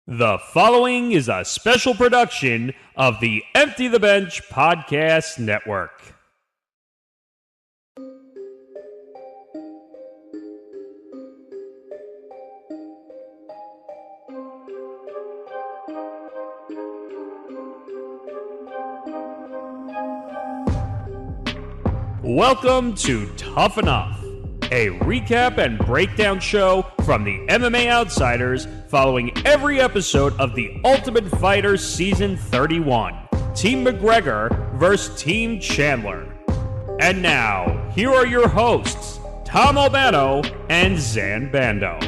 The following is a special production of the Empty the Bench Podcast Network. Welcome to Tough Enough, a recap and breakdown show from the MMA Outsiders following every episode of The Ultimate Fighter Season 31, Team McGregor vs. Team Chandler. And now, here are your hosts, Tom Albano and Zain Bando.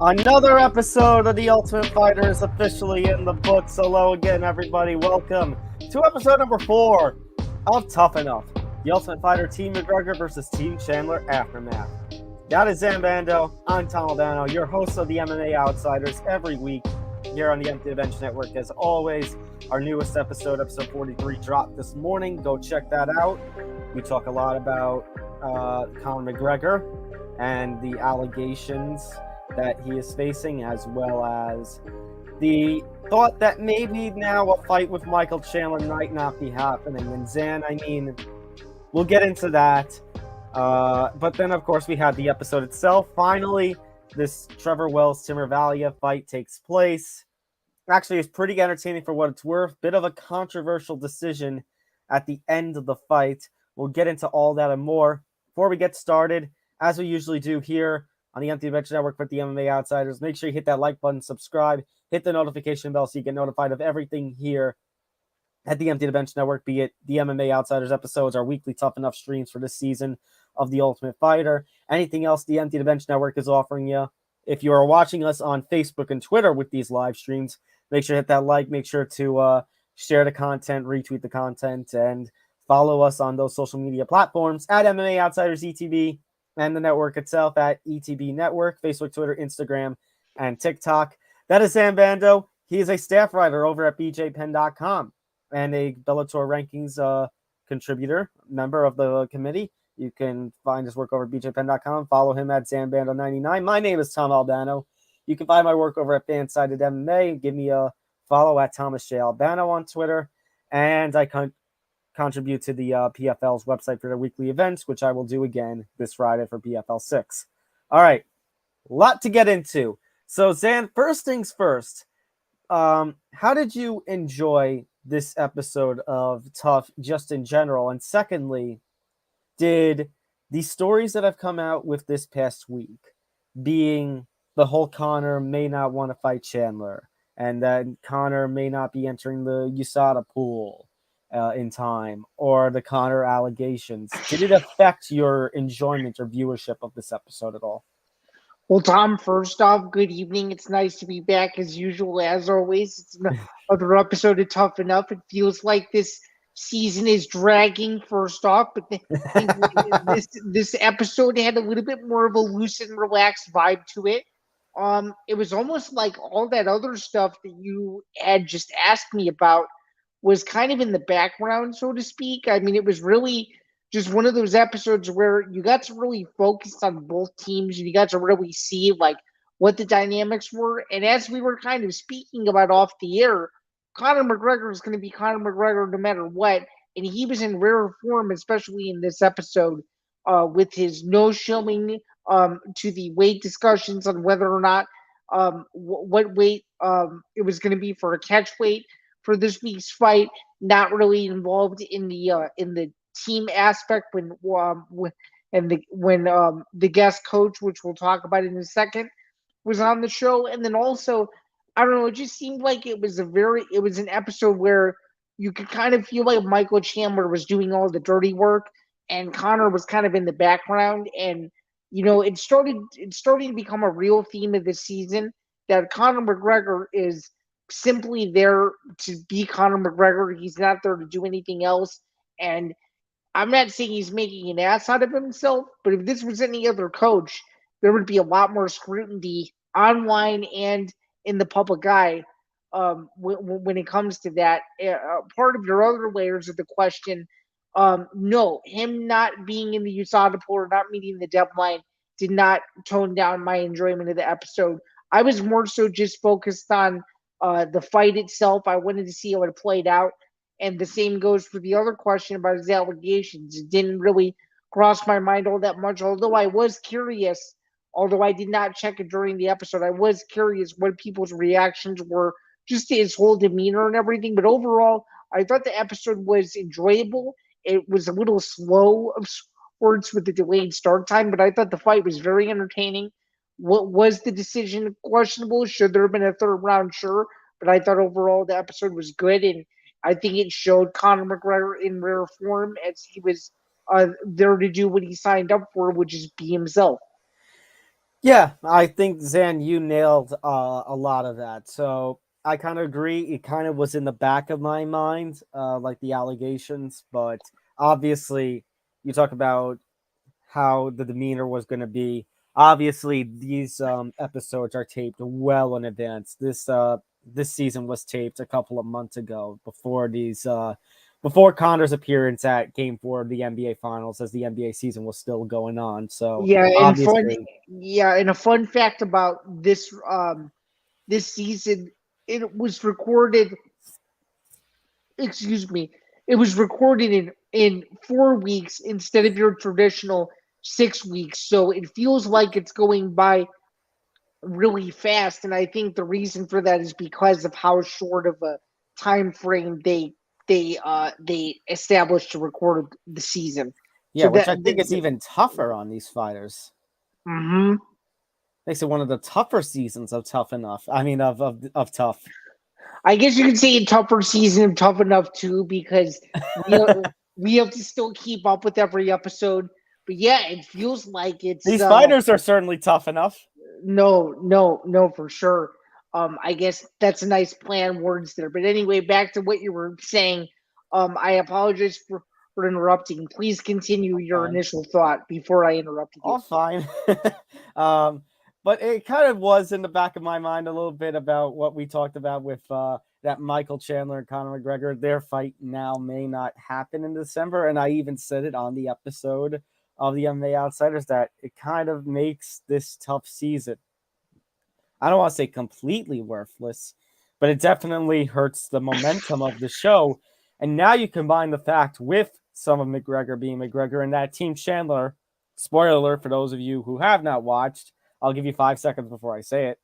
Another episode of The Ultimate Fighter is officially in the books. Hello again, everybody. Welcome to episode number 4 of Tough Enough, The Ultimate Fighter Team McGregor versus Team Chandler Aftermath. That is Zain Bando. I'm Tom Albano, your host of the MMA Outsiders every week here on the Empty the Bench Network. As always, our newest episode 43, dropped this morning. Go check that out. We talk a lot about Conor McGregor and the allegations that he is facing, as well as the thought that maybe now a fight with Michael Chandler might not be happening. And Zain, we'll get into that. But then, of course, we had the episode itself. Finally, this Trevor Wells-Timur Vallia fight takes place. Actually, it's pretty entertaining for what it's worth. Bit of a controversial decision at the end of the fight. We'll get into all that and more. Before we get started, as we usually do here on the Empty the Bench Network with the MMA Outsiders, make sure you hit that like button, subscribe, hit the notification bell so you get notified of everything here at the Empty the Bench Network, be it the MMA Outsiders episodes, our weekly Tough Enough streams for this season of The Ultimate Fighter, anything else the Empty the Bench Network is offering you. If you are watching us on Facebook and Twitter with these live streams, make sure to hit that like, make sure to share the content, retweet the content, and follow us on those social media platforms at MMA Outsiders ETB, and the network itself at ETB Network, Facebook, Twitter, Instagram, and TikTok. That is Zain Bando. He is a staff writer over at bjpen.com and a Bellator Rankings contributor, member of the committee. You can find his work over at bjpen.com. Follow him at ZainBando99. My name is Tom Albano. You can find my work over at Fansided MMA. Give me a follow at Thomas J. Albano on Twitter. And I contribute to the PFL's website for their weekly events, which I will do again this Friday for PFL 6. All right, a lot to get into. So, Zain, first things first, how did you enjoy this episode of Tough just in general? And secondly, did the stories that have come out with this past week, being the whole Conor may not want to fight Chandler, and that Conor may not be entering the USADA pool in time, or the Conor allegations, did it affect your enjoyment or viewership of this episode at all? Well, Tom, first off, good evening. It's nice to be back as usual, as always. It's another episode of Tough Enough. It feels like this season is dragging, first off, but this episode had a little bit more of a loose and relaxed vibe to it. It was almost like all that other stuff that you had just asked me about was kind of in the background, so to speak. I mean, it was really just one of those episodes where you got to really focus on both teams and you got to really see like what the dynamics were. And as we were kind of speaking about off the air, Conor McGregor is going to be Conor McGregor no matter what. And he was in rare form, especially in this episode, with his no showing to the weight discussions on whether or not what weight it was going to be for a catch weight for this week's fight, not really involved in the team aspect when the guest coach, which we'll talk about in a second, was on the show. And then also, I don't know, it just seemed like it was an episode where you could kind of feel like Michael Chandler was doing all the dirty work and Conor was kind of in the background. And it's starting to become a real theme of this season that Conor McGregor is simply there to be Conor McGregor. He's not there to do anything else. And I'm not saying he's making an ass out of himself, but if this was any other coach, there would be a lot more scrutiny online and in the public eye when it comes to that. Part of your other layers of the question No, him not being in the USADA pool or not meeting the deadline did not tone down my enjoyment of the episode. I was more so just focused on the fight itself. I wanted to see how it played out. And the same goes for the other question about his allegations. It didn't really cross my mind all that much, although I was curious, although I did not check it during the episode. I was curious what people's reactions were just to his whole demeanor and everything. But overall, I thought the episode was enjoyable. It was a little slow of sorts with the delayed start time, but I thought the fight was very entertaining. What was the decision questionable? Should there have been a third round? Sure. But I thought overall the episode was good, and I think it showed Conor McGregor in rare form as he was there to do what he signed up for, which is be himself. Yeah, I think, Zain, you nailed a lot of that. So I kind of agree. It kind of was in the back of my mind, like the allegations, but obviously you talk about how the demeanor was going to be. Obviously, these episodes are taped well in advance. This season was taped a couple of months ago before Conor's appearance at Game 4 of the NBA Finals, as the NBA season was still going on. So Yeah, obviously, and a fun fact about this season, it was recorded. Excuse me, it was recorded in 4 weeks instead of your traditional 6 weeks. So it feels like it's going by really fast, and I think the reason for that is because of how short of a time frame they established to record the season. yeah, So which that, I think is even tougher on these fighters. mm-hmm. Makes it one of the tougher seasons of Tough Enough. I mean, of Tough. I guess you could say a tougher season of Tough Enough too, because we have to still keep up with every episode. But yeah, it feels like it's These fighters are certainly tough enough. no, for sure. I guess that's a nice plan words there. But anyway, back to what you were saying. I apologize for interrupting. Please continue your Fine. initial thought before I interrupted you. All fine. But it kind of was in the back of my mind a little bit about what we talked about with that Michael Chandler and Conor McGregor. Their fight now may not happen in December. And I even said it on the episode of the MMA Outsiders that it kind of makes this tough season, I don't want to say completely worthless, but it definitely hurts the momentum of the show. And now you combine the fact with some of McGregor being McGregor and that Team Chandler, spoiler alert for those of you who have not watched, I'll give you 5 seconds before I say it.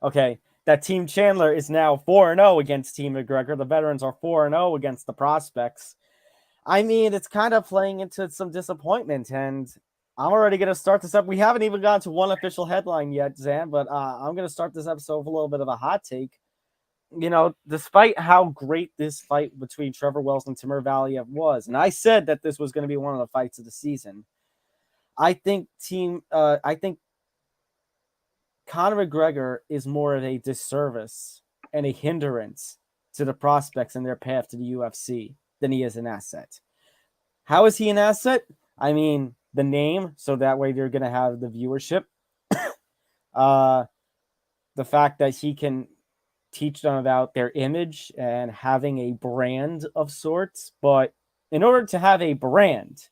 Okay, that Team Chandler is now 4-0 against Team McGregor. The veterans are 4-0 against the prospects. I mean, it's kind of playing into some disappointment, and I'm already going to start this up. We haven't even gotten to one official headline yet, Zain, but I'm going to start this episode with a little bit of a hot take. You know, despite how great this fight between Trevor Wells and Timur Valiev was, and I said that this was going to be one of the fights of the season, I think Conor McGregor is more of a disservice and a hindrance to the prospects in their path to the UFC than he is an asset. How is he an asset? I mean, the name, so that way they're going to have the viewership. The fact that he can teach them about their image and having a brand of sorts. But in order to have a brand,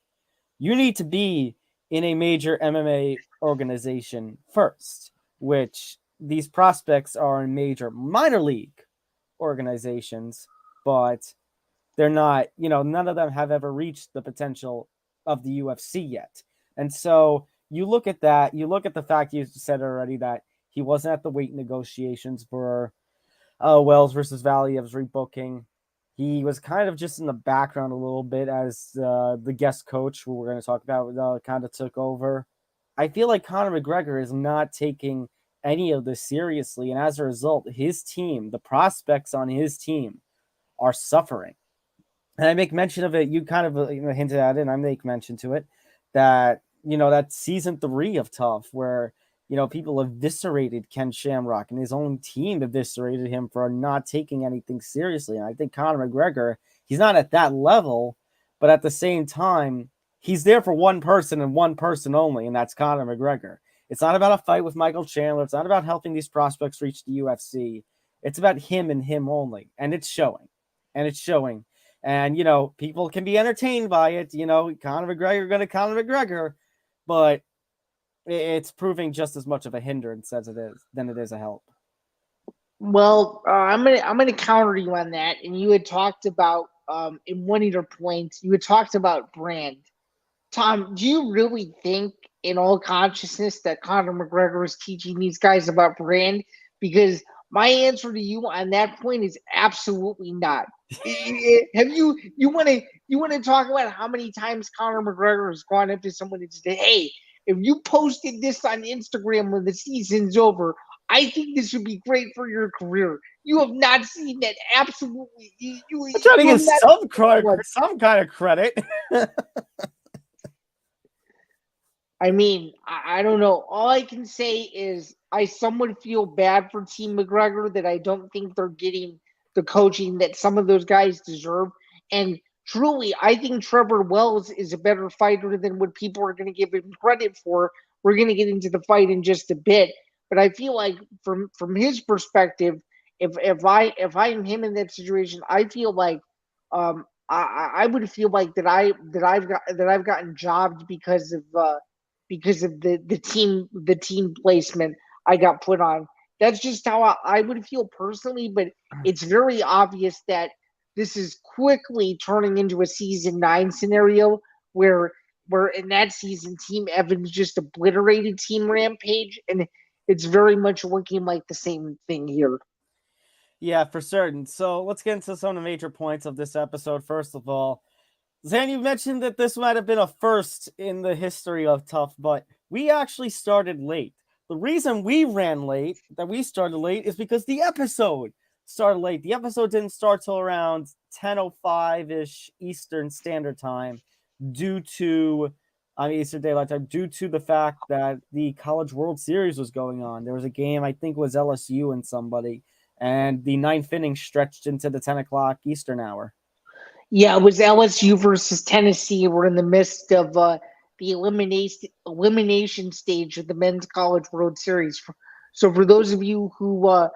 you need to be in a major MMA organization first, which these prospects are in major minor league organizations, but they're not, none of them have ever reached the potential of the UFC yet. And so you look at that, you look at the fact you said already that he wasn't at the weight negotiations for Wells versus Valiev's rebooking. He was kind of just in the background a little bit as the guest coach, who we're going to talk about, kind of took over. I feel like Conor McGregor is not taking any of this seriously. And as a result, his team, the prospects on his team, are suffering. And I make mention of it. You kind of hinted at it, and I make mention to it that, that season 3 of Tough, where, people eviscerated Ken Shamrock and his own team eviscerated him for not taking anything seriously. And I think Conor McGregor, he's not at that level, but at the same time, he's there for one person and one person only, and that's Conor McGregor. It's not about a fight with Michael Chandler. It's not about helping these prospects reach the UFC. It's about him and him only, and it's showing. And, people can be entertained by it. Conor McGregor going to Conor McGregor, but it's proving just as much of a hindrance as it is than it is a help. Well, I'm gonna counter you on that. And you had talked about in one of your points, you had talked about brand. Tom, do you really think, in all consciousness, that Conor McGregor is teaching these guys about brand? Because my answer to you on that point is absolutely not. Have you want to talk about how many times Conor McGregor has gone up to someone and said, "Hey, if you posted this on Instagram when the season's over, I think this would be great for your career." You have not seen that. Absolutely, I'm trying to get some kind of credit. I mean, I don't know. All I can say is I somewhat feel bad for Team McGregor that I don't think they're getting the coaching that some of those guys deserve. And truly, I think Trevor Wells is a better fighter than what people are going to give him credit for. We're going to get into the fight in just a bit, but I feel like from his perspective, if I'm him in that situation, I feel like I would feel like that I've gotten jobbed because of the team placement I got put on. That's just how I would feel personally, but it's very obvious that this is quickly turning into a season 9 scenario where in that season Team Evans just obliterated Team Rampage, and it's very much looking like the same thing here. Yeah, for certain. So let's get into some of the major points of this episode. First of all, Zain, you mentioned that this might have been a first in the history of TUF, but we actually started late. The reason we started late, is because the episode started late. The episode didn't start till around 10:05-ish Eastern Standard Time Eastern Daylight Time, due to the fact that the College World Series was going on. There was a game, I think it was LSU and somebody, and the ninth inning stretched into the 10 o'clock Eastern hour. Yeah, it was LSU versus Tennessee. We're in the midst of the elimination stage of the Men's College World Series. So for those of you who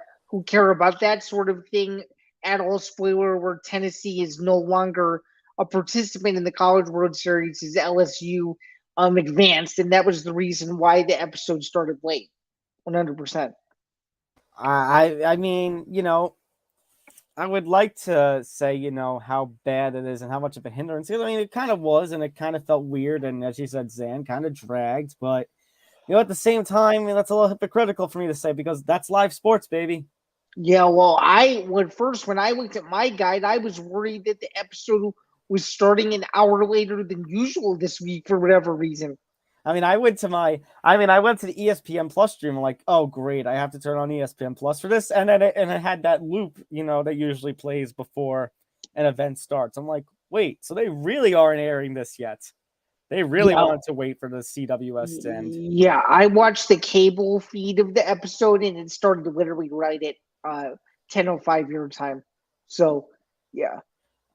care about that sort of thing, at all, spoiler, where Tennessee is no longer a participant in the College World Series, is LSU advanced, and that was the reason why the episode started late. 100%. I mean, I would like to say, how bad it is and how much of a hindrance. I mean, it kind of was, and it kind of felt weird, and as you said, Zain, kind of dragged. But, at the same time, that's a little hypocritical for me to say, because that's live sports, baby. Yeah, well, when I looked at my guide, I was worried that the episode was starting an hour later than usual this week for whatever reason. I mean, I went to the ESPN Plus stream. I'm like, oh, great, I have to turn on ESPN Plus for this. And then it had that loop, that usually plays before an event starts. I'm like, wait, so they really aren't airing this yet. They really wanted to wait for the CWS to end. Yeah, I watched the cable feed of the episode, and it started literally right at 10:05 your time. So, yeah.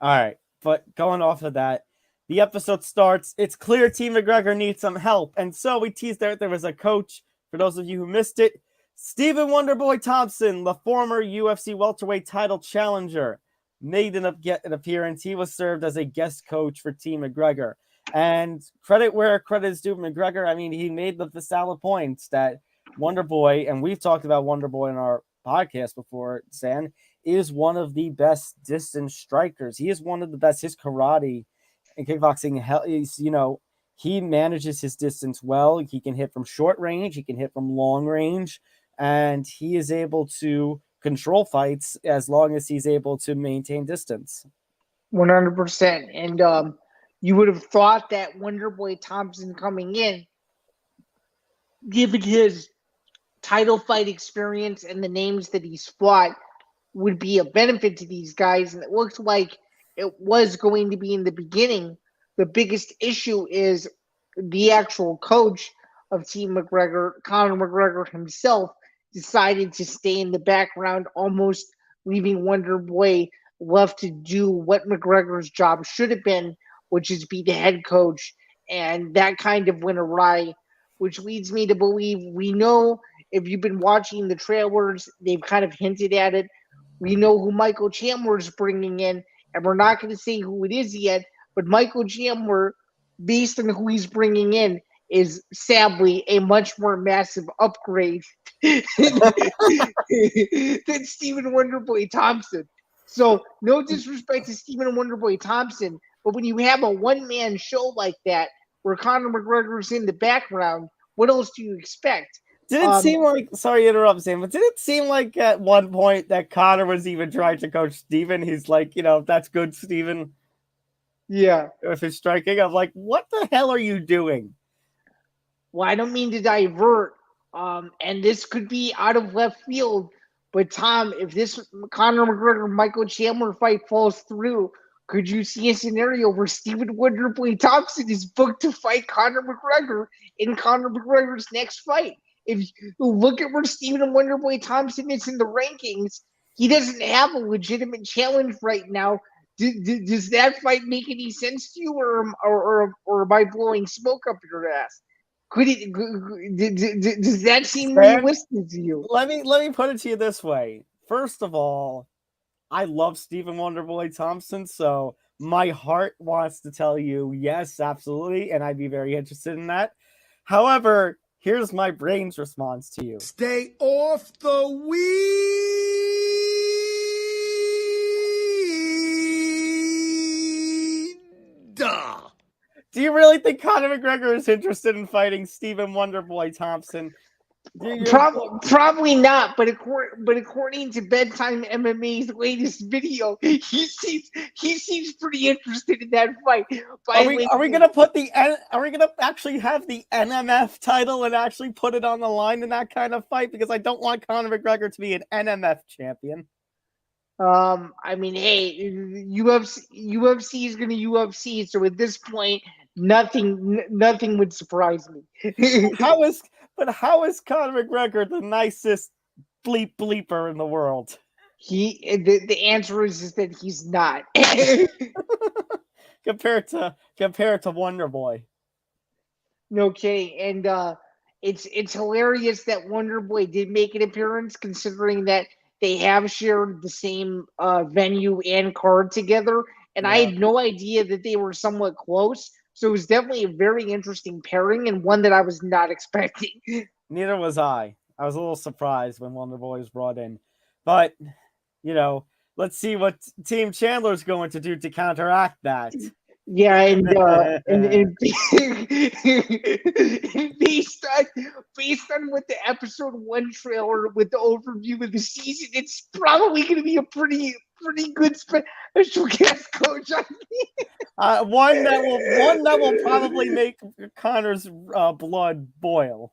All right, but going off of that, the episode starts. It's clear Team McGregor needs some help. And so we teased there was a coach. For those of you who missed it, Stephen Wonderboy Thompson, the former UFC welterweight title challenger, made an appearance. He was served as a guest coach for Team McGregor. And credit where credit is due McGregor. I mean, he made the valid points that Wonderboy, and we've talked about Wonderboy in our podcast before, Zain, is one of the best distance strikers. He is one of the best. His karate and kickboxing, he manages his distance well. He can hit from short range. He can hit from long range. And he is able to control fights as long as he's able to maintain distance. 100%. And you would have thought that Wonderboy Thompson coming in, given his title fight experience and the names that he's fought, would be a benefit to these guys. And it looks like it was going to be in the beginning. The biggest issue is the actual coach of Team McGregor, Conor McGregor himself, decided to stay in the background, almost leaving Wonderboy left to do what McGregor's job should have been, which is be the head coach. And that kind of went awry, which leads me to believe, we know if you've been watching the trailers, they've kind of hinted at it, We know who Michael Chandler is bringing in, and we're not going to say who it is yet, but Michael Chandler, based on who he's bringing in, is sadly a much more massive upgrade than Stephen Wonderboy Thompson. So, no disrespect to Stephen Wonderboy Thompson, but when you have a one-man show like that where Conor McGregor's in the background, what else do you expect? Did it seem like, sorry to interrupt, Sam, but did it seem like at one point that Conor was even trying to coach Steven? He's like, that's good, Steven. Yeah. With his striking. I'm like, what the hell are you doing? Well, I don't mean to divert, and this could be out of left field, but Tom, if this Conor McGregor-Michael Chandler fight falls through, could you see a scenario where Stephen Wonderboy Thompson is booked to fight Conor McGregor in Conor McGregor's next fight? If you look at where Stephen Wonderboy Thompson is in the rankings, he doesn't have a legitimate challenge right now. Does that fight make any sense to you, or am I blowing smoke up your ass? Does that seem realistic to you? Let me put it to you this way. First of all, I love Stephen Wonderboy Thompson, so my heart wants to tell you yes, absolutely, and I'd be very interested in that. However, here's my brain's response to you. Stay off the weed. Do you really think Conor McGregor is interested in fighting Stephen Wonderboy Thompson? Probably not, but according to Bedtime MMA's latest video, he seems pretty interested in that fight. Are we gonna actually have the NMF title and actually put it on the line in that kind of fight? Because I don't want Conor McGregor to be an NMF champion. I mean, hey, UFC is gonna UFC, so at this point, nothing would surprise me. How is Conor McGregor the nicest bleeper in the world? The answer is that he's not. compared to Wonderboy. No kidding. And it's hilarious that Wonderboy did make an appearance, considering that they have shared the same venue and card together. And I had no idea that they were somewhat close. So it was definitely a very interesting pairing, and one that I was not expecting. Neither was I. I was a little surprised when Wonderboy was brought in. But, let's see what Team Chandler's going to do to counteract that. Yeah, and based on what the episode 1 trailer with the overview of the season, it's probably going to be a pretty good special guest coach on me. One that will probably make Conor's blood boil.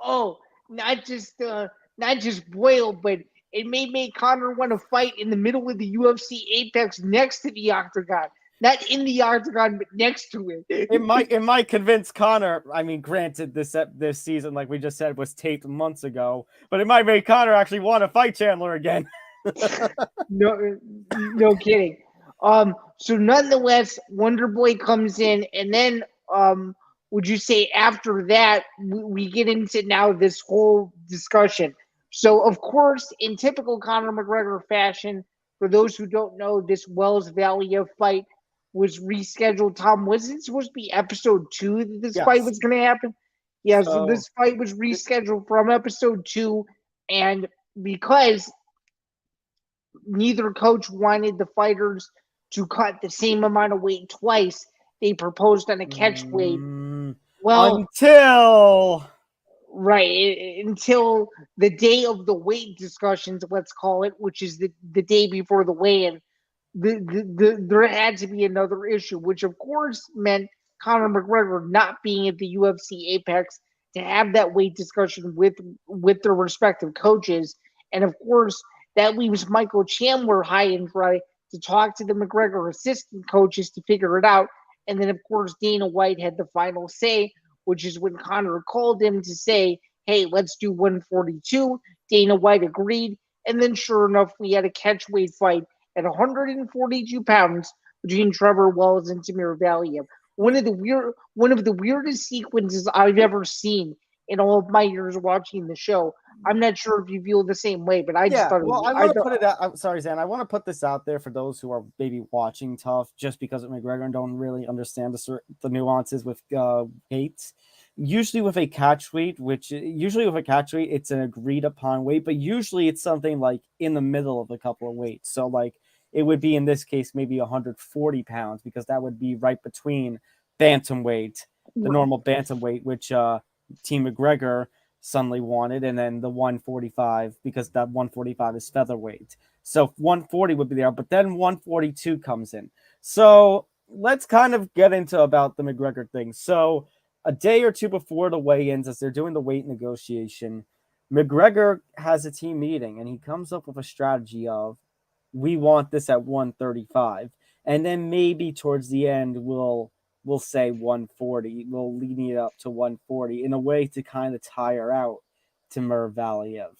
Oh, not just boil, but it may make Conor want to fight in the middle of the UFC Apex next to the octagon. Not in the octagon, but next to it. It might convince Conor. I mean, granted, this season, like we just said, was taped months ago, but it might make Conor actually want to fight Chandler again. No kidding. So nonetheless, Wonderboy comes in, and then would you say after that we get into now this whole discussion? So of course, in typical Conor McGregor fashion, for those who don't know, this Wells Valley fight was rescheduled. Tom, wasn't it supposed to be episode 2 that this fight was going to happen? Yeah, so this fight was rescheduled from episode 2, and because neither coach wanted the fighters to cut the same amount of weight twice, they proposed on a catch weight. Well, until the day of the weight discussions, let's call it, which is the day before the weigh-in, there had to be another issue, which of course meant Conor McGregor not being at the UFC Apex to have that weight discussion with their respective coaches. And of course, that leaves Michael Chandler high and dry to talk to the McGregor assistant coaches to figure it out. And then, of course, Dana White had the final say, which is when Conor called him to say, hey, let's do 142. Dana White agreed. And then, sure enough, we had a catchweight fight at 142 pounds between Trevor Wells and Tamir Valiyev. One of the weirdest sequences I've ever seen in all of my years watching the show. I'm not sure if you feel the same way, but I just thought. I want to put it out. I'm sorry, Zan. I want to put this out there for those who are maybe watching TUF just because of McGregor and don't really understand the nuances with weights. Usually with a catch weight, it's an agreed upon weight, but usually it's something like in the middle of a couple of weights. So like it would be in this case maybe 140 pounds because that would be right between bantamweight, the normal bantamweight, which Team McGregor suddenly wanted, and then the 145 because that 145 is featherweight. So 140 would be there, but then 142 comes in. So let's kind of get into about the McGregor thing. So a day or two before the weigh-ins, as they're doing the weight negotiation, McGregor has a team meeting and he comes up with a strategy of we want this at 135, and then maybe towards the end we'll say 140. We'll lead it up to 140 in a way to kind of tire out Timur Valiev.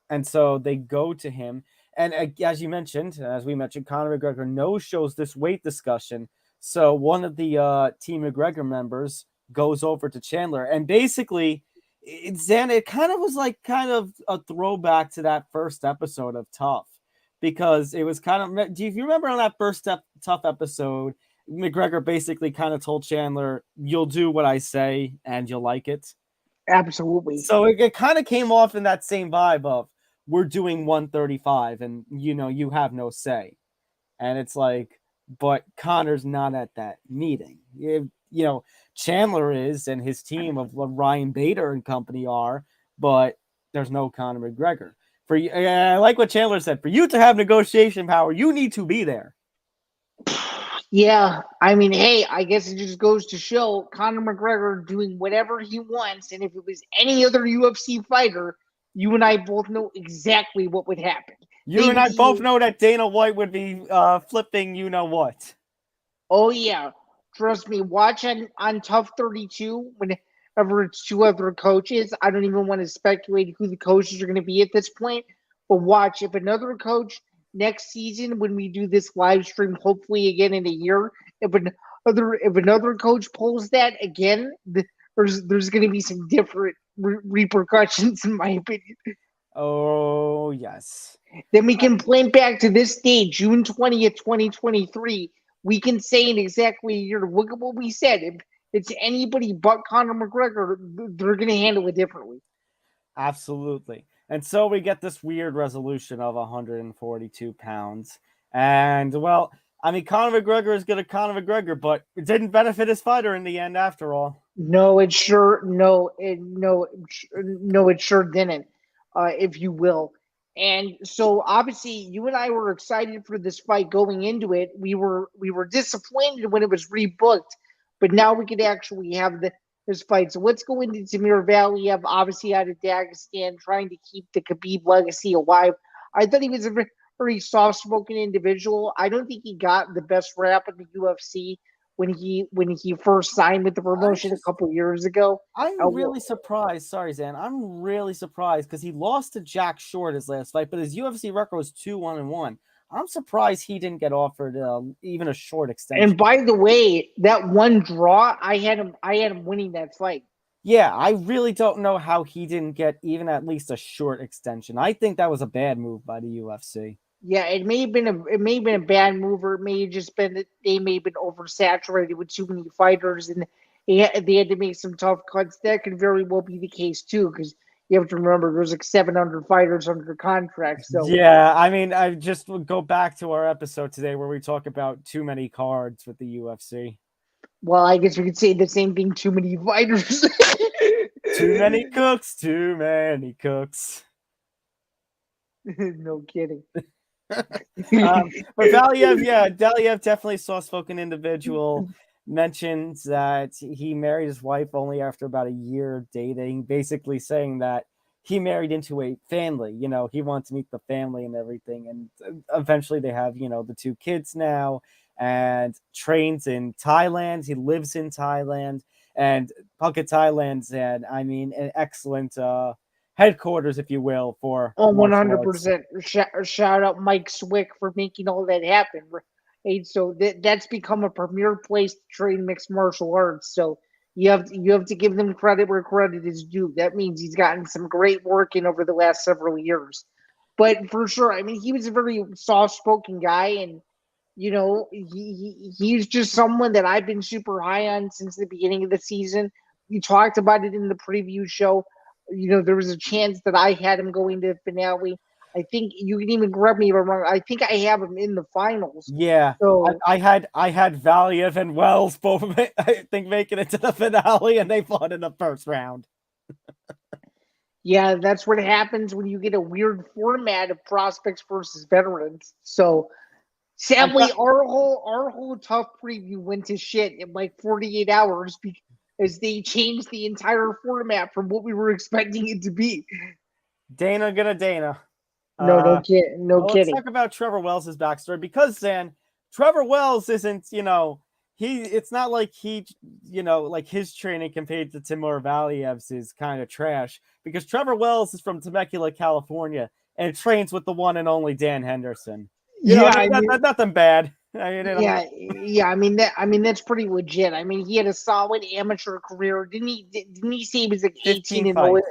And so they go to him. And as we mentioned, Conor McGregor no-shows this weight discussion. So one of the Team McGregor members goes over to Chandler. And basically, it kind of was like a throwback to that first episode of TUF. Because it was kind of, do you remember on that first TUF episode, McGregor basically kind of told Chandler, you'll do what I say and you'll like it. Absolutely. So it kind of came off in that same vibe of we're doing 135 and, you have no say. And it's like, but Conor's not at that meeting. Chandler is and his team of Ryan Bader and company are, but there's no Conor McGregor. I like what Chandler said. For you to have negotiation power, you need to be there. Yeah, I mean, hey, I guess it just goes to show Conor McGregor doing whatever he wants, and if it was any other UFC fighter, you and I both know exactly what would happen. You and I both know that Dana White would be flipping you-know-what. Oh, yeah. Trust me, watch on TUF 32, whenever it's two other coaches. I don't even want to speculate who the coaches are going to be at this point, but watch, if another coach next season when we do this live stream, hopefully again in a year, if another coach pulls that again, there's going to be some different repercussions, in my opinion. Oh, yes. Then we can plan back to this day, June 20th, 2023. We can say in exactly a year, look at what we said. If it's anybody but Conor McGregor, they're going to handle it differently. Absolutely. And so we get this weird resolution of 142 pounds. And, well, I mean, Conor McGregor is good at Conor McGregor, but it didn't benefit his fighter in the end after all. No, it sure didn't, if you will. And so obviously you and I were excited for this fight going into it. We were disappointed when it was rebooked, but now we could actually have this fight. So let's go into Timur Valiev, obviously out of Dagestan, trying to keep the Khabib legacy alive. I thought he was a very soft-spoken individual. I don't think he got the best rap in the UFC when he first signed with the promotion a couple years ago. I'm really surprised. Sorry, Zan. I'm really surprised because he lost to Jack Short his last fight, but his UFC record was 2-1-1. I'm surprised he didn't get offered even a short extension. And by the way, that one draw, I had him winning that fight. Yeah, I really don't know how he didn't get even at least a short extension. I think that was a bad move by the UFC. Yeah, it may have been a bad move, or it may have just been that they may have been oversaturated with too many fighters, and they had to make some tough cuts. That could very well be the case too, because you have to remember there's like 700 fighters under contract. So yeah, I mean, I just would go back to our episode today where we talk about too many cards with the UFC. Well, I guess we could say the same thing. Too many fighters. Too many cooks. Too many cooks. No kidding. But Valiev definitely soft-spoken individual. Mentions that he married his wife only after about a year of dating, basically saying that he married into a family. He wants to meet the family and everything. And eventually they have, the 2 kids now, and trains in Thailand. He lives in Thailand, and Phuket, Thailand's an excellent headquarters, if you will, for 100%. Shout out Mike Swick for making all that happen. Right? So that's become a premier place to train mixed martial arts. So You have to give them credit where credit is due. That means he's gotten some great work in over the last several years. But for sure, I mean, he was a very soft-spoken guy, and he's just someone that I've been super high on since the beginning of the season. We talked about it in the preview show. There was a chance that I had him going to the finale. I think you can even correct me if I'm wrong. I think I have him in the finals. Yeah, So I had Valiev and Wells both, I think, making it to the finale, and they fought in the first round. yeah, that's what happens when you get a weird format of prospects versus veterans. So sadly, our whole tough preview went to shit in like 48 hours because they changed the entire format from what we were expecting it to be. Dana gonna Dana. No kidding. Let's talk about Trevor Wells' backstory, because Zan, Trevor Wells isn't, it's not like like his training compared to Timur Valiev's is kind of trash, because Trevor Wells is from Temecula, California, and trains with the one and only Dan Henderson. Nothing bad. Yeah. I mean that's pretty legit. I mean, he had a solid amateur career. Didn't he say he was like 18 and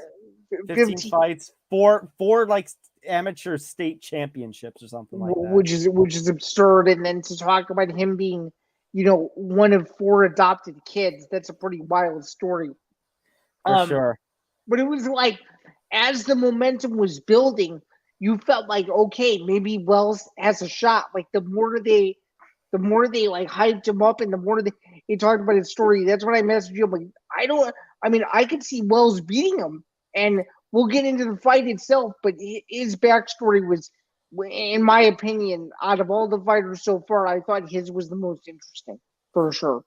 15 fights, four like amateur state championships or something like that, which is absurd. And then to talk about him being, one of 4 adopted kids, that's a pretty wild story. For sure. But it was like, as the momentum was building, you felt like, okay, maybe Wells has a shot. Like the more they like hyped him up, and the more they talked about his story, that's when I messaged you. I'm like, I could see Wells beating him, and we'll get into the fight itself. But his backstory was, in my opinion, out of all the fighters so far, I thought his was the most interesting, for sure.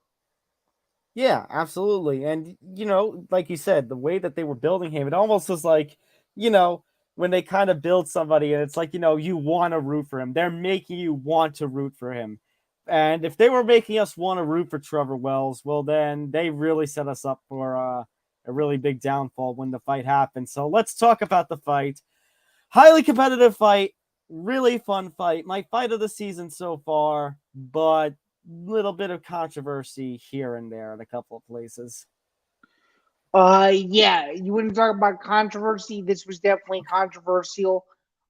Yeah, absolutely. And, like you said, the way that they were building him, it almost was like, when they kind of build somebody and it's like, you want to root for him. They're making you want to root for him. And if they were making us want to root for Trevor Wells, well, then they really set us up for a really big downfall when the fight happened. So let's talk about the fight. Highly competitive fight, really fun fight. My fight of the season so far, but little bit of controversy here and there in a couple of places. Yeah, you wouldn't talk about controversy. This was definitely controversial.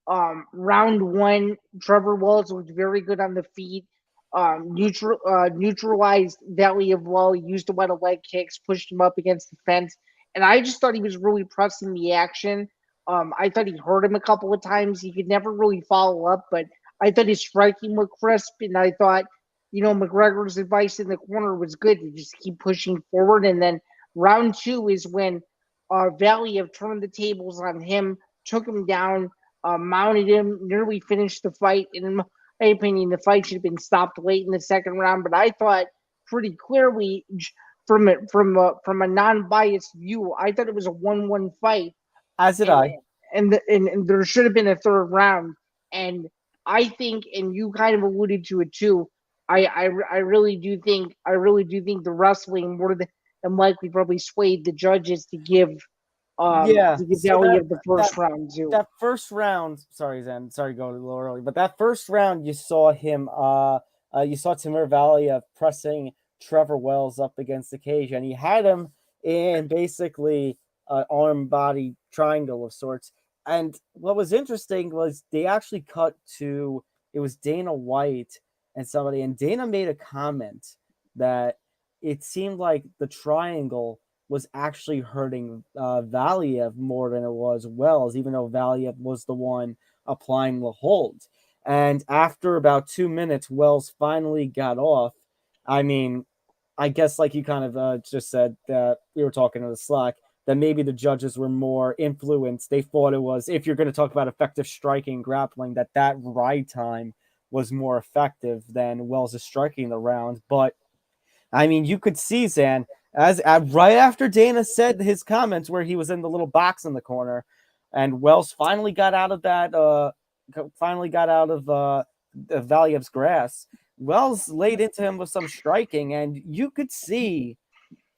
Round 1, Trevor Wells was very good on the feet. Neutralized Valiev well, used a lot of leg kicks, pushed him up against the fence, and I just thought he was really pressing the action. I thought he hurt him a couple of times. He could never really follow up, but I thought his striking was crisp, and I thought, McGregor's advice in the corner was good to just keep pushing forward. And then round 2 is when Valiev turned the tables on him, took him down, mounted him, nearly finished the fight. And in my opinion, the fight should have been stopped late in the second round. But I thought pretty clearly, from a non-biased view, I thought it was a 1-1 fight. As did I. And there should have been a third round. And I think, and you kind of alluded to it too, I really do think the wrestling more than likely probably swayed the judges to give Valiev the first round too. That first round, sorry Zen, sorry going a little early, but that first round you saw him you saw Timur Valiev pressing Trevor Wells up against the cage, and he had him in basically an arm body triangle of sorts. And what was interesting was they actually cut to, it was Dana White and somebody, and Dana made a comment that it seemed like the triangle was actually hurting Valiev more than it was Wells, even though Valiev was the one applying the hold. And after about 2 minutes, Wells finally got off. I mean, I guess like you kind of just said that we were talking in the Slack, that maybe the judges were more influenced. They thought it was, if you're going to talk about effective striking, grappling, that ride time was more effective than Wells' striking the round. But I mean, you could see Zan as right after Dana said his comments where he was in the little box in the corner, and Wells finally got out of that. Valiev's grass. Wells laid into him with some striking, and you could see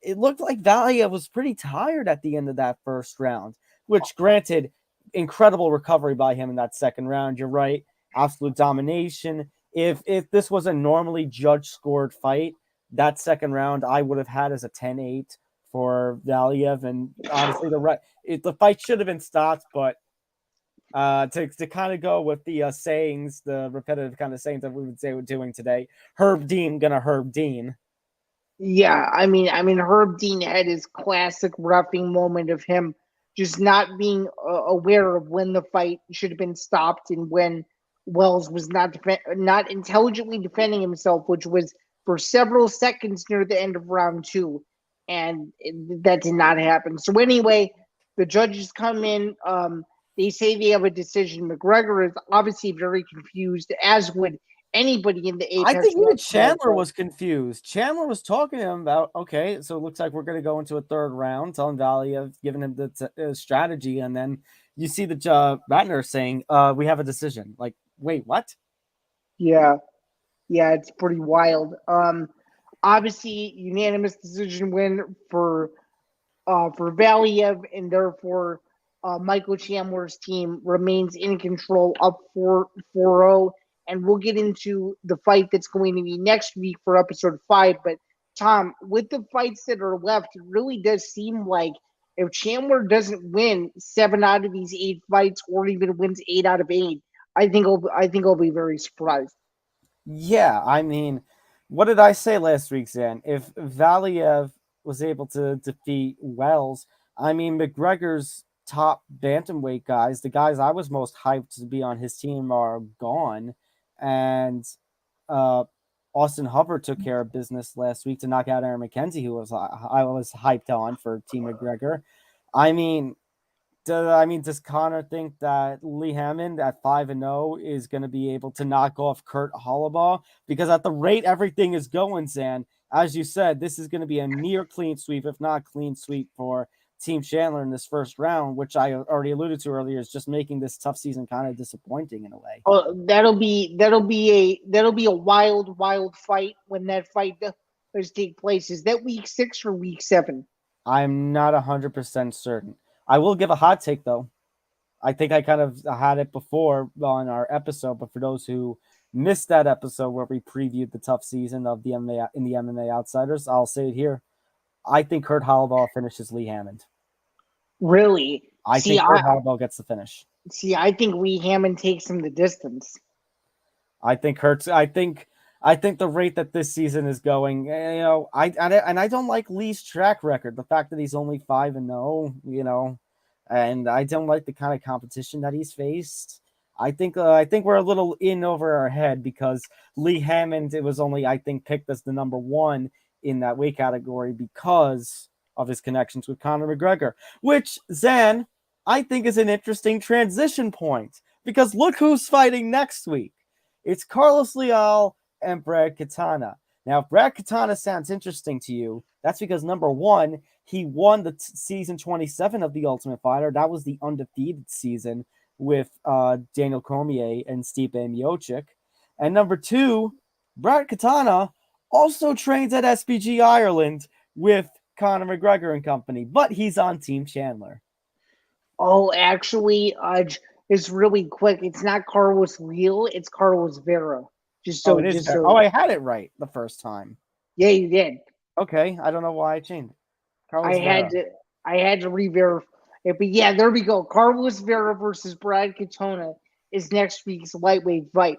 it looked like Valiev was pretty tired at the end of that first round, which granted, incredible recovery by him in that second round. You're right. Absolute domination. If this was a normally judge scored fight, that second round I would have had as a 10-8 for Valiev, and honestly, the fight should have been stopped, but to kind of go with the sayings, the repetitive kind of sayings that we would say we're doing today, Herb Dean gonna Herb Dean. Yeah, I mean, Herb Dean had his classic roughing moment of him just not being aware of when the fight should have been stopped and when Wells was not intelligently defending himself, which was for several seconds near the end of round 2, and that did not happen. So anyway, the judges come in. They say they have a decision. McGregor is obviously very confused, as would anybody in the Apex. I think even Chandler was confused. Chandler was talking to him about, okay, so it looks like we're going to go into a third round, telling Valiev, giving him the strategy, and then you see the Ratner saying, we have a decision. Like, wait, what? Yeah, it's pretty wild. Obviously, unanimous decision win for Valiev, and therefore Michael Chandler's team remains in control, up 4-0. And we'll get into the fight that's going to be next week for episode 5. But Tom, with the fights that are left, it really does seem like if Chandler doesn't win 7 out of these 8 fights, or even wins 8 out of 8, I think I'll be very surprised. Yeah, I mean, what did I say last week, Zain? If Valiev was able to defeat Wells, I mean, McGregor's top bantamweight guys, the guys I was most hyped to be on his team, are gone. And Austin Hubbard took care of business last week to knock out Aaron McKenzie, who I was hyped on for Team McGregor. I mean, does Conor think that Lee Hammond at 5-0 is going to be able to knock off Kurt Hollabaugh? Because at the rate everything is going, Zan, as you said, this is going to be a near clean sweep, if not clean sweep, for Team Chandler in this first round, which I already alluded to earlier, is just making this TUF season kind of disappointing in a way. Oh, that'll be a wild fight when that fight does take place. Is that week 6 or week 7? I'm not 100% certain. I will give a hot take though. I think I kind of had it before on our episode, but for those who missed that episode where we previewed the TUF season of the MMA Outsiders, I'll say it here. I think Kurt Hollabaugh finishes Lee Hammond. Really? I think Kurt Hollabaugh gets the finish. See, I think Lee Hammond takes him the distance. I think the rate that this season is going, I don't like Lee's track record. The fact that he's only 5-0, and I don't like the kind of competition that he's faced. I think we're a little in over our head because Lee Hammond, it was only, I think, picked as the number 1 in that weight category because of his connections with Conor McGregor, which, Zan, I think is an interesting transition point because look who's fighting next week. It's Carlos Leal and Brad Katana. Now, if Brad Katana sounds interesting to you, that's because, number 1, he won the season 27 of The Ultimate Fighter. That was the undefeated season with Daniel Cormier and Stipe Miocic. And number 2, Brad Katana also trains at SBG Ireland with Conor McGregor and company, but he's on Team Chandler. Oh, actually, it's really quick. It's not Carlos Leal, it's Carlos Vera. I had it right the first time. Yeah, you did. Okay, I don't know why I changed it. I had to re-verify it, but yeah, there we go. Carlos Vera versus Brad Katona is next week's lightweight fight.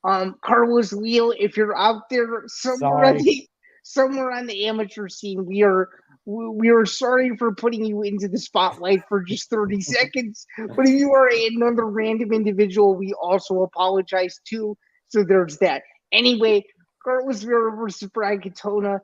Carlos Leal, if you're out there somewhere on the amateur scene, we are sorry for putting you into the spotlight for just 30 seconds. But if you are another random individual, we also apologize too. So there's that. Anyway, Carlos Vera versus Brad Katona.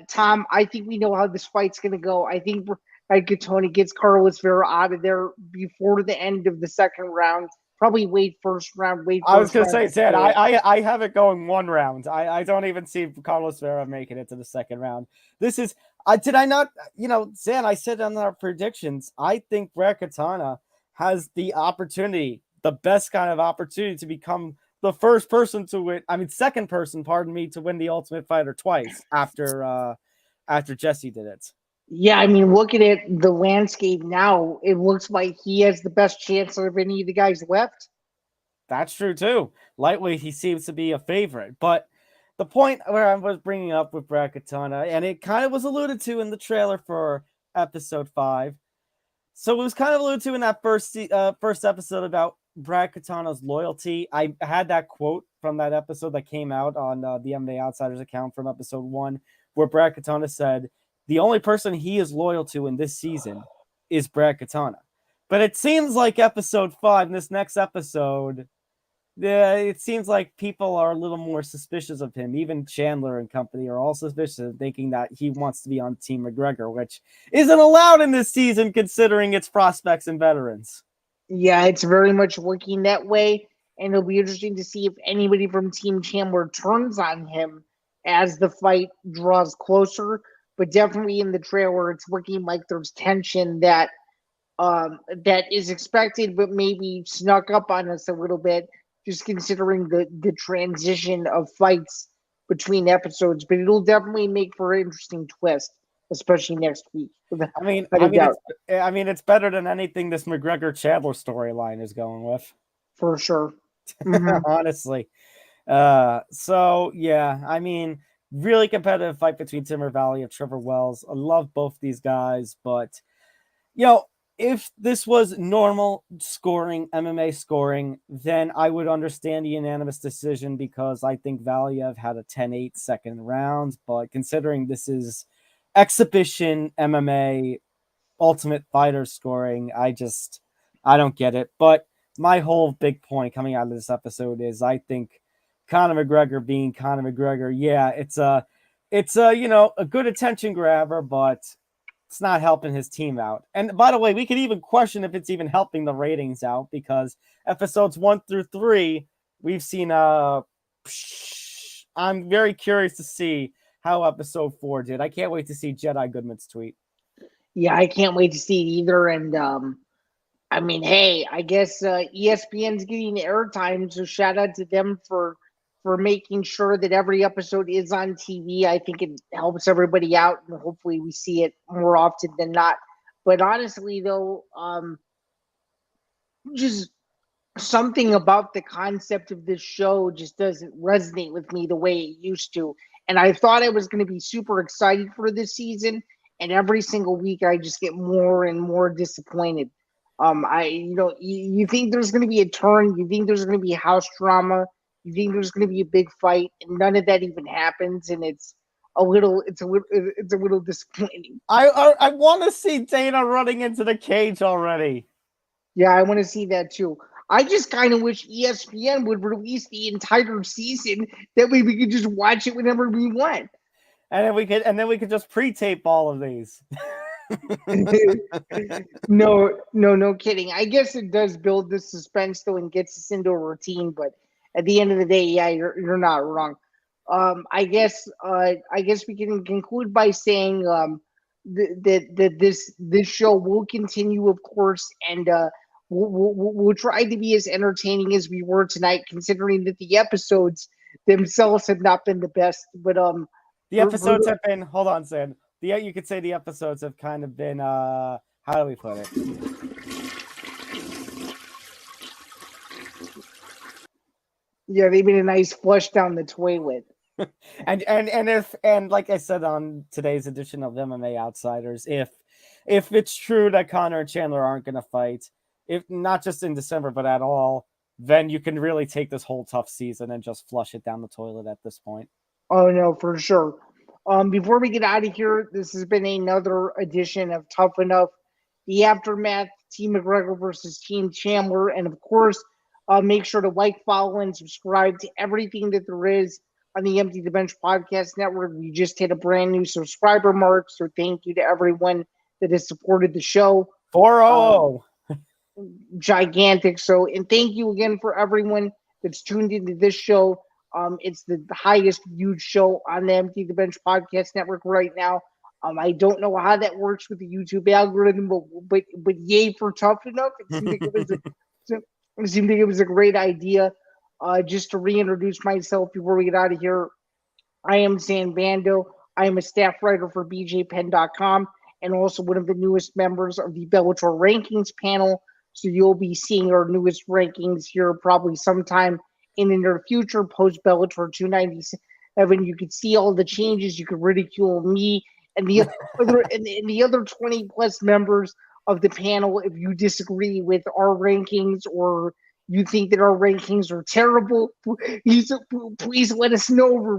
Tom, I think we know how this fight's going to go. I think Brad Katona gets Carlos Vera out of there before the end of the second round. Probably wait first round. I was going to say, Zed, I have it going 1 round. I don't even see Carlos Vera making it to the second round. This is, did I not, Zed, I said on our predictions, I think Brad Katana has the opportunity, the best kind of opportunity to become the first person to win, second person, to win the Ultimate Fighter twice after Jesse did it. Yeah, looking at the landscape now, it looks like he has the best chance of any of the guys left. That's true, too. Lightweight, he seems to be a favorite. But the point where I was bringing up with Brad Katana, and it kind of was alluded to in the trailer for episode 5. So it was kind of alluded to in that first episode about Brad Katana's loyalty. I had that quote from that episode that came out on the MMA Outsiders account from episode 1, where Brad Katana said, the only person he is loyal to in this season is Brad Katana. But it seems like episode 5, in this next episode, it seems like people are a little more suspicious of him. Even Chandler and company are all suspicious, thinking that he wants to be on Team McGregor, which isn't allowed in this season considering its prospects and veterans. Yeah, it's very much working that way, and it'll be interesting to see if anybody from Team Chandler turns on him as the fight draws closer. But definitely in the trailer, it's looking like there's tension that is expected, but maybe snuck up on us a little bit, just considering the transition of fights between episodes. But it'll definitely make for an interesting twist, especially next week. It's better than anything this McGregor Chandler storyline is going with, for sure. Mm-hmm. Honestly. Really competitive fight between Timur Valley and Trevor Wells. I love both these guys, but if this was normal scoring, MMA scoring, then I would understand the unanimous decision because I think Valiev had a 10-8 second round. But considering this is exhibition MMA Ultimate Fighter scoring, I don't get it. But my whole big point coming out of this episode is I think Conor McGregor being Conor McGregor, it's a good attention grabber, but it's not helping his team out. And by the way, we could even question if it's even helping the ratings out because episodes 1 through 3, we've seen I'm very curious to see how episode 4 did. I can't wait to see Jedi Goodman's tweet. Yeah, I can't wait to see it either. And I guess ESPN's getting airtime, so shout out to them for making sure that every episode is on TV. I think it helps everybody out, and hopefully we see it more often than not. But honestly, though, just something about the concept of this show just doesn't resonate with me the way it used to. And I thought I was going to be super excited for this season, and every single week I just get more and more disappointed. You think there's going to be a turn, you think there's going to be house drama, you think there's going to be a big fight, and none of that even happens, and it's a little disappointing. I want to see Dana running into the cage already. Yeah, I want to see that too. I just kind of wish ESPN would release the entire season. That way we could just watch it whenever we want. And then we could just pre-tape all of these. No kidding. I guess it does build the suspense though and gets us into a routine, but at the end of the day, yeah, you're not wrong. I guess we can conclude by saying that this show will continue, of course, and we'll try to be as entertaining as we were tonight, considering that the episodes themselves have not been the best. But the episodes have been. Hold on, Zain. You could say the episodes have kind of been. How do we put it? Yeah, they've been a nice flush down the toilet. and like I said on today's edition of MMA Outsiders, if it's true that Conor and Chandler aren't going to fight, if not just in December but at all, then you can really take this whole TUF season and just flush it down the toilet at this point. Oh no, for sure. Before we get out of here, this has been another edition of Tough Enough, the aftermath, Team McGregor versus Team Chandler, and of course, make sure to like, follow, and subscribe to everything that there is on the Empty the Bench podcast network. We just hit a brand new subscriber mark, so thank you to everyone that has supported the show. 400. Gigantic. So, and thank you again for everyone that's tuned into this show. It's the highest viewed show on the Empty the Bench podcast network right now. I don't know how that works with the YouTube algorithm, but yay for Tough Enough. It seemed like it was a great idea. Just to reintroduce myself before we get out of here, I am Zain Bando. I am a staff writer for BJPenn.com and also one of the newest members of the Bellator rankings panel. So you'll be seeing our newest rankings here probably sometime in the near future, post Bellator Evan, you could see all the changes. You could ridicule me and the other 20 plus members of the panel if you disagree with our rankings or you think that our rankings are terrible. Please let us know. We're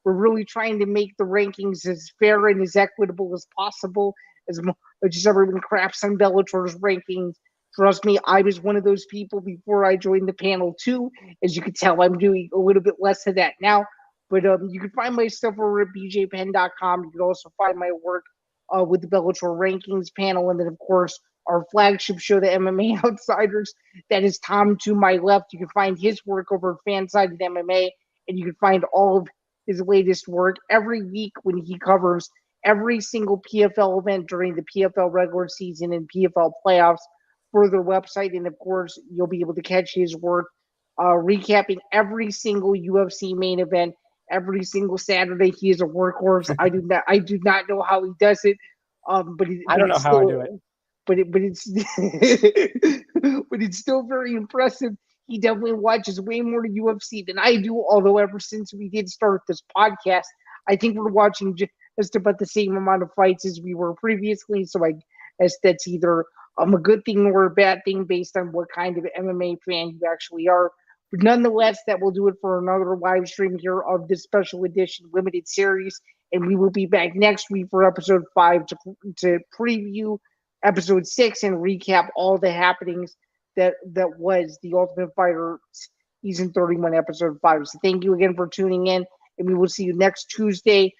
really trying to make the rankings as fair and as equitable as possible. As much as everyone craps on Bellator's rankings, trust me, I was one of those people before I joined the panel too. As you can tell, I'm doing a little bit less of that now. But you can find my stuff over at bjpenn.com. You can also find my work with the Bellator rankings panel. And then, of course, our flagship show, the MMA Outsiders. That is Tom to my left. You can find his work over at Fansided MMA. And you can find all of his latest work every week when he covers every single PFL event during the PFL regular season and PFL playoffs for their website. And, of course, you'll be able to catch his work recapping every single UFC main event. Every single Saturday, he is a workhorse. I do not know how he does it. I don't know how I do it. But it's still very impressive. He definitely watches way more UFC than I do. Although ever since we did start this podcast, I think we're watching just about the same amount of fights as we were previously. So I guess that's either a good thing or a bad thing based on what kind of MMA fan you actually are. But nonetheless, that will do it for another live stream here of this special edition limited series. And we will be back next week for episode 5 to preview episode 6 and recap all the happenings that was the Ultimate Fighter season 31 episode 5. So thank you again for tuning in. And we will see you next Tuesday,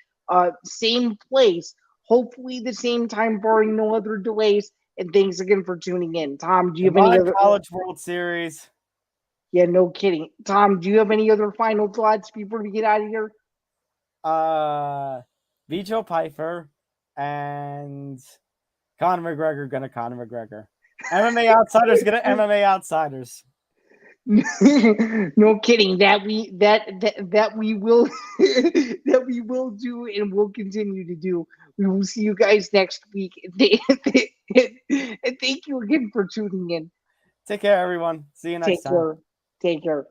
same place, hopefully the same time, barring no other delays. And thanks again for tuning in. Tom, do you have any other College World Series? Yeah, no kidding. Tom, do you have any other final thoughts before we get out of here? Vijo Pfeiffer and Conor McGregor gonna Conor McGregor. MMA Outsiders gonna MMA Outsiders. No kidding. That we will that we will do and will continue to do. We will see you guys next week. And thank you again for tuning in. Take care, everyone. See you next time. Take care.